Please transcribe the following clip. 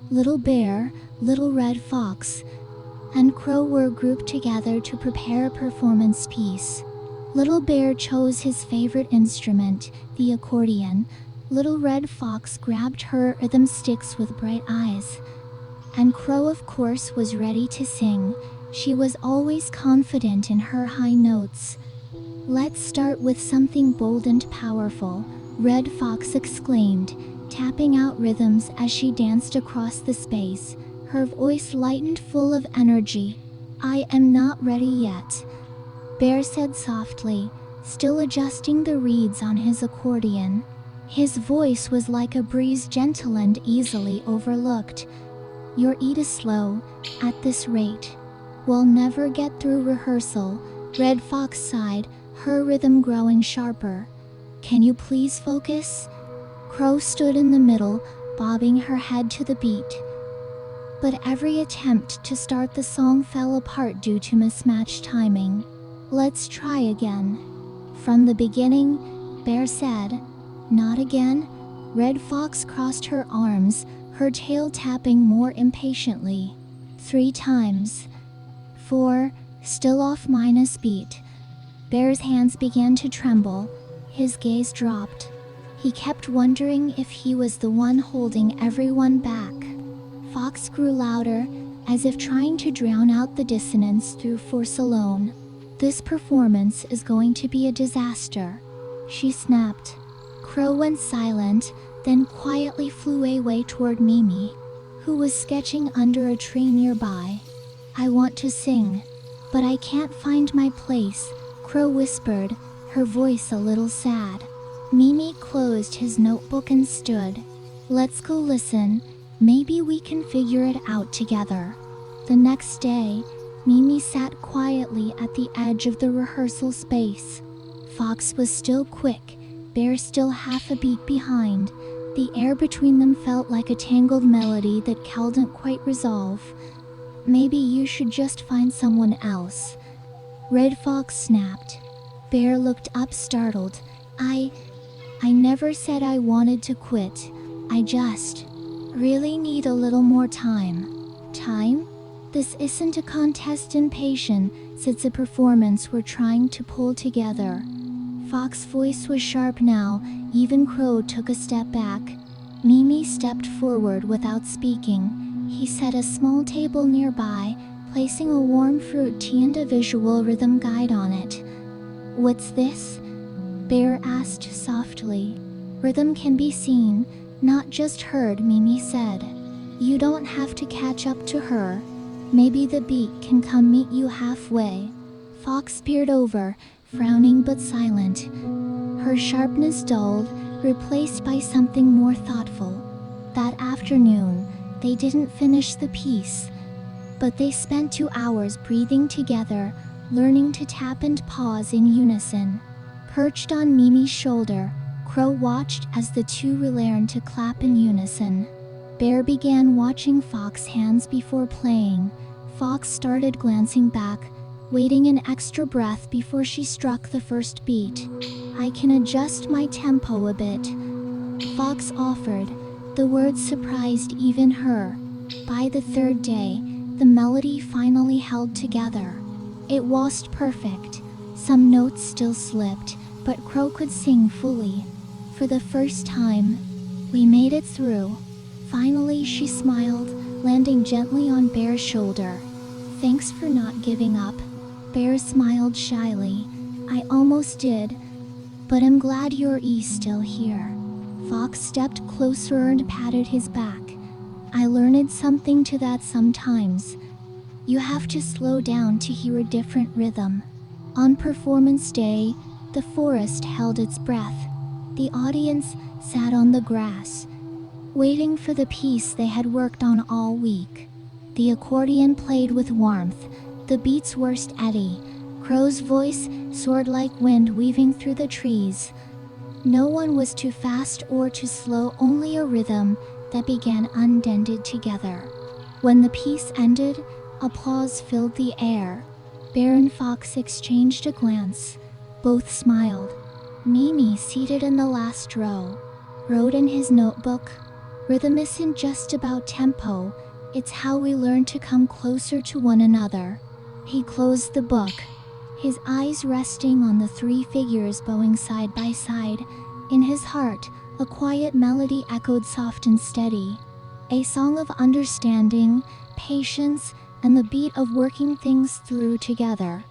Little Bear, Little Red Fox, and Crow were grouped together to prepare a performance piece. Little Bear chose his favorite instrument, the accordion. Little Red Fox grabbed her rhythm sticks with bright eyes. And Crow, of course, was ready to sing. She was always confident in her high notes. "Let's start with something bold and powerful," Red Fox exclaimed, tapping out rhythms as she danced across the space. Her voice lightened, full of energy. "I am not ready yet," Bear said softly, still adjusting the reeds on his accordion. His voice was like a breeze, gentle and easily overlooked. "Your eat is slow. At this rate, we'll never get through rehearsal," Red Fox sighed, her rhythm growing sharper. "Can you please focus?" Crow stood in the middle, bobbing her head to the beat. But every attempt to start the song fell apart due to mismatched timing. "Let's try again." "From the beginning," Bear said. "Not again?" Red Fox crossed her arms, her tail tapping more impatiently. "3 times." "4, still off minus beat." Bear's hands began to tremble. His gaze dropped. He kept wondering if he was the one holding everyone back. Fox grew louder, as if trying to drown out the dissonance through force alone. "This performance is going to be a disaster," she snapped. Crow went silent, then quietly flew away toward Mimi, who was sketching under a tree nearby. "I want to sing, but I can't find my place," Crow whispered, her voice a little sad. Mimi closed his notebook and stood. "Let's go listen. Maybe we can figure it out together." The next day, Mimi sat quietly at the edge of the rehearsal space. Fox was still quick, Bear still half a beat behind. The air between them felt like a tangled melody that couldn't quite resolve. "Maybe you should just find someone else," Red Fox snapped. Bear looked up startled. I never said I wanted to quit. I just really need a little more time." "Time? This isn't a contest in patience, it's a performance we're trying to pull together." Fox's voice was sharp now. Even Crow took a step back. Mimi stepped forward without speaking. He set a small table nearby, placing a warm fruit tea and a visual rhythm guide on it. "What's this?" Bear asked softly. "Rhythm can be seen, not just heard," Mimi said. "You don't have to catch up to her. Maybe the beat can come meet you halfway." Fox peered over, frowning but silent. Her sharpness dulled, replaced by something more thoughtful. That afternoon, they didn't finish the piece, but they spent 2 hours breathing together, learning to tap and pause in unison. Perched on Mimi's shoulder, Crow watched as the two relearned to clap in unison. Bear began watching Fox's hands before playing. Fox started glancing back, waiting an extra breath before she struck the first beat. "I can adjust my tempo a bit," Fox offered. The words surprised even her. By the 3rd day, the melody finally held together. It wasn't perfect. Some notes still slipped, but Crow could sing fully. For the first time, "We made it through." Finally, she smiled, landing gently on Bear's shoulder. "Thanks for not giving up." Bear smiled shyly. "I almost did, but I'm glad you're still here." Fox stepped closer and patted his back. "I learned something to that sometimes. You have to slow down to hear a different rhythm." On performance day, the forest held its breath. The audience sat on the grass, waiting for the piece they had worked on all week. The accordion played with warmth, the beats were steady. Crow's voice soared like wind weaving through the trees. No one was too fast or too slow, only a rhythm that began undented together. When the piece ended, applause filled the air. Bear and Fox exchanged a glance. Both smiled. Mimi, seated in the last row, wrote in his notebook, Rhythm isn't just about tempo, it's how we learn to come closer to one another. He closed the book, his eyes resting on the three figures bowing side by side. In his heart, a quiet melody echoed soft and steady, a song of understanding, patience, and the beat of working things through together.